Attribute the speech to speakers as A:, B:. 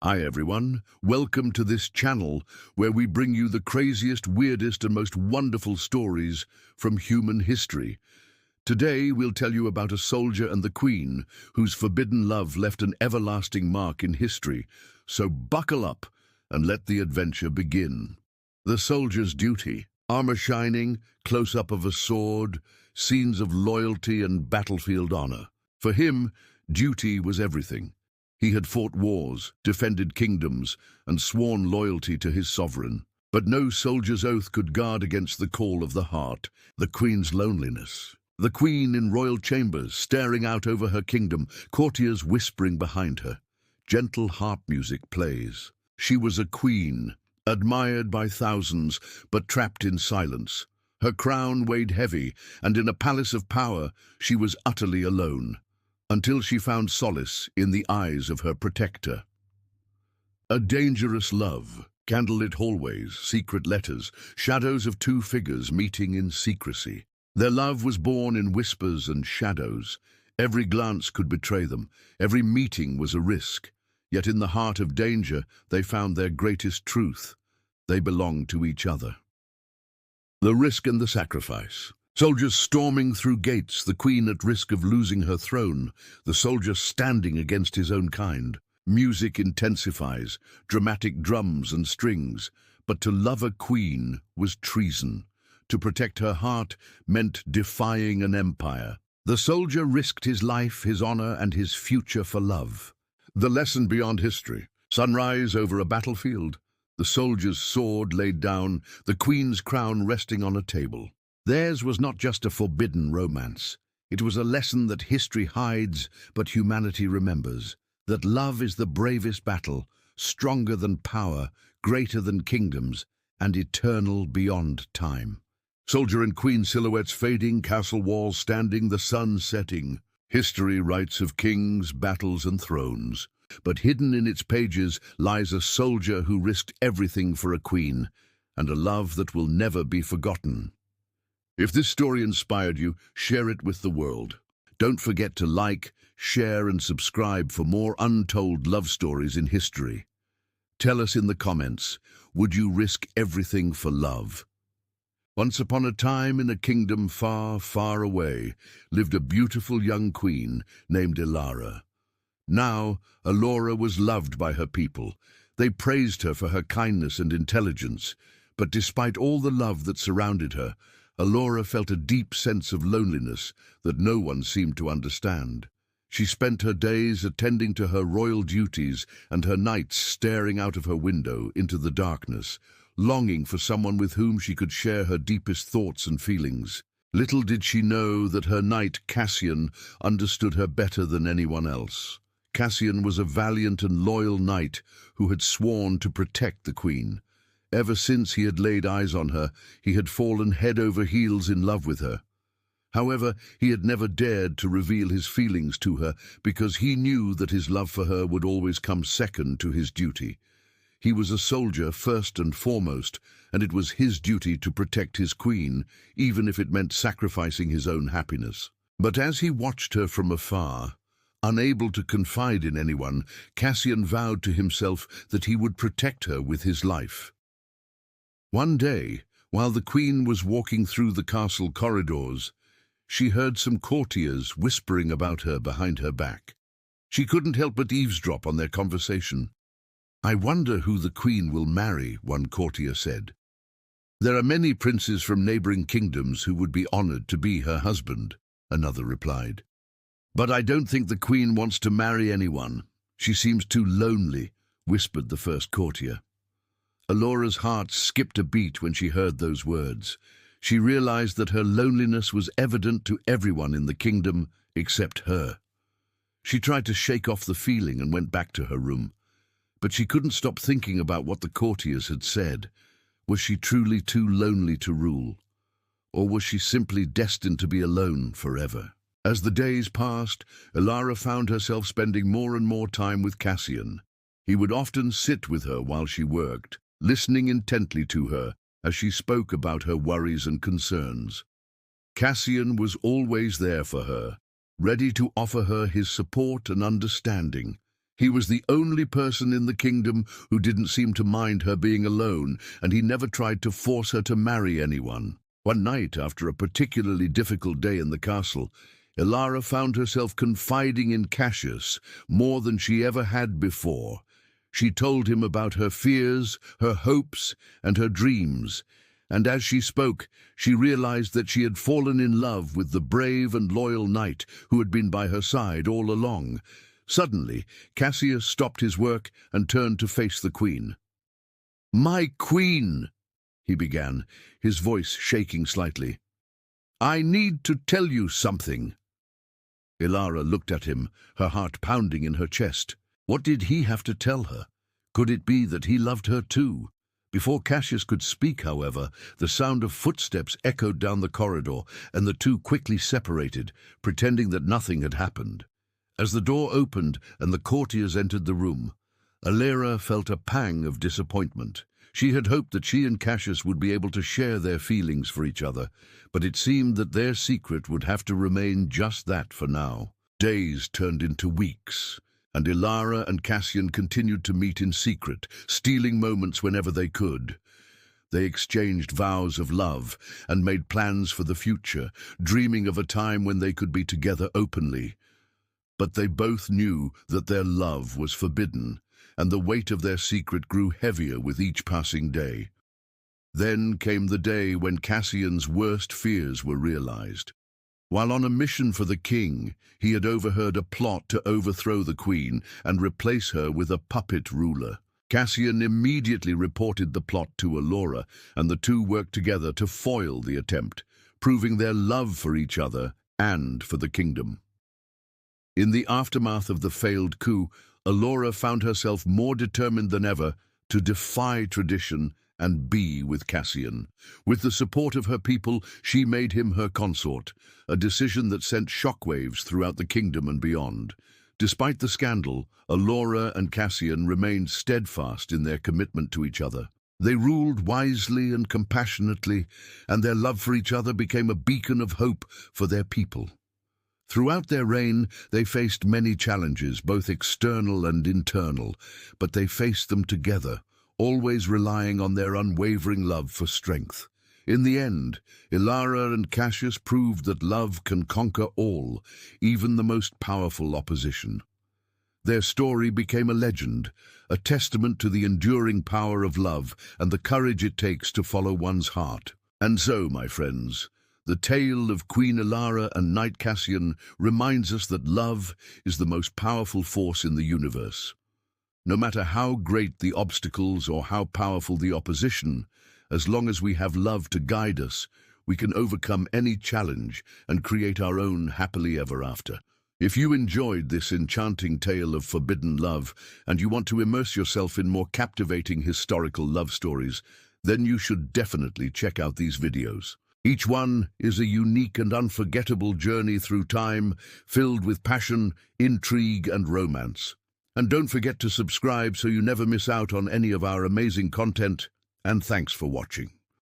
A: Hi everyone, welcome to this channel where we bring you the craziest, weirdest and most wonderful stories from human history. Today we'll tell you about a soldier and the queen whose forbidden love left an everlasting mark in history. So buckle up and let the adventure begin. The soldier's duty. Armor shining, close-up of a sword, scenes of loyalty and battlefield honor. For him, duty was everything. He had fought wars, defended kingdoms, and sworn loyalty to his sovereign. But no soldier's oath could guard against the call of the heart, the queen's loneliness. The queen in royal chambers, staring out over her kingdom, courtiers whispering behind her. Gentle harp music plays. She was a queen, admired by thousands, but trapped in silence. Her crown weighed heavy, and in a palace of power, she was utterly alone. Until she found solace in the eyes of her protector. A dangerous love, candlelit hallways, secret letters, shadows of two figures meeting in secrecy. Their love was born in whispers and shadows. Every glance could betray them, every meeting was a risk. Yet in the heart of danger, they found their greatest truth. They belonged to each other. The risk and the sacrifice. Soldiers storming through gates, the queen at risk of losing her throne, the soldier standing against his own kind. Music intensifies, dramatic drums and strings, but to love a queen was treason. To protect her heart meant defying an empire. The soldier risked his life, his honor, and his future for love. The lesson beyond history. Sunrise over a battlefield, the soldier's sword laid down, the queen's crown resting on a table. Theirs was not just a forbidden romance. It was a lesson that history hides, but humanity remembers. That love is the bravest battle, stronger than power, greater than kingdoms, and eternal beyond time. Soldier and queen silhouettes fading, castle walls standing, the sun setting. History writes of kings, battles, and thrones. But hidden in its pages lies a soldier who risked everything for a queen, and a love that will never be forgotten. If this story inspired you, share it with the world. Don't forget to like, share, and subscribe for more untold love stories in history. Tell us in the comments, would you risk everything for love? Once upon a time, in a kingdom far, far away, lived a beautiful young queen named Elara. Now, Elora was loved by her people. They praised her for her kindness and intelligence, but despite all the love that surrounded her, Elora felt a deep sense of loneliness that no one seemed to understand. She spent her days attending to her royal duties and her nights staring out of her window into the darkness, longing for someone with whom she could share her deepest thoughts and feelings. Little did she know that her knight Cassian understood her better than anyone else. Cassian was a valiant and loyal knight who had sworn to protect the queen. Ever since he had laid eyes on her, he had fallen head over heels in love with her. However, he had never dared to reveal his feelings to her because he knew that his love for her would always come second to his duty. He was a soldier first and foremost, and it was his duty to protect his queen, even if it meant sacrificing his own happiness. But as he watched her from afar, unable to confide in anyone, Cassian vowed to himself that he would protect her with his life. One day, while the queen was walking through the castle corridors, she heard some courtiers whispering about her behind her back. She couldn't help but eavesdrop on their conversation. "I wonder who the queen will marry," one courtier said. "There are many princes from neighboring kingdoms who would be honored to be her husband," another replied. "But I don't think the queen wants to marry anyone. She seems too lonely," whispered the first courtier. Elora's heart skipped a beat when she heard those words. She realized that her loneliness was evident to everyone in the kingdom except her. She tried to shake off the feeling and went back to her room. But she couldn't stop thinking about what the courtiers had said. Was she truly too lonely to rule? Or was she simply destined to be alone forever? As the days passed, Elara found herself spending more and more time with Cassian. He would often sit with her while she worked, listening intently to her as she spoke about her worries and concerns. Cassian was always there for her, ready to offer her his support and understanding. He was the only person in the kingdom who didn't seem to mind her being alone, and he never tried to force her to marry anyone. One night, after a particularly difficult day in the castle, Elara found herself confiding in Cassius more than she ever had before. She told him about her fears, her hopes, and her dreams, and as she spoke, she realized that she had fallen in love with the brave and loyal knight who had been by her side all along. Suddenly, Cassius stopped his work and turned to face the queen. "My queen," he began, his voice shaking slightly. "I need to tell you something." Elara looked at him, her heart pounding in her chest. What did he have to tell her? Could it be that he loved her too? Before Cassius could speak, however, the sound of footsteps echoed down the corridor, and the two quickly separated, pretending that nothing had happened. As the door opened and the courtiers entered the room, Elara felt a pang of disappointment. She had hoped that she and Cassius would be able to share their feelings for each other, but it seemed that their secret would have to remain just that for now. Days turned into weeks, and Elara and Cassian continued to meet in secret, stealing moments whenever they could. They exchanged vows of love and made plans for the future, dreaming of a time when they could be together openly. But they both knew that their love was forbidden, and the weight of their secret grew heavier with each passing day. Then came the day when Cassian's worst fears were realized. While on a mission for the king, he had overheard a plot to overthrow the queen and replace her with a puppet ruler. Cassian immediately reported the plot to Elara, and the two worked together to foil the attempt, proving their love for each other and for the kingdom. In the aftermath of the failed coup, Elara found herself more determined than ever to defy tradition and be with Cassian. With the support of her people, she made him her consort, a decision that sent shockwaves throughout the kingdom and beyond. Despite the scandal, Elara and Cassian remained steadfast in their commitment to each other. They ruled wisely and compassionately, and their love for each other became a beacon of hope for their people. Throughout their reign, they faced many challenges, both external and internal, but they faced them together, always relying on their unwavering love for strength. In the end, Elara and Cassius proved that love can conquer all, even the most powerful opposition. Their story became a legend, a testament to the enduring power of love and the courage it takes to follow one's heart. And so, my friends, the tale of Queen Elara and Knight Cassian reminds us that love is the most powerful force in the universe. No matter how great the obstacles or how powerful the opposition, as long as we have love to guide us, we can overcome any challenge and create our own happily ever after. If you enjoyed this enchanting tale of forbidden love and you want to immerse yourself in more captivating historical love stories, then you should definitely check out these videos. Each one is a unique and unforgettable journey through time, filled with passion, intrigue, and romance. And don't forget to subscribe so you never miss out on any of our amazing content, and thanks for watching.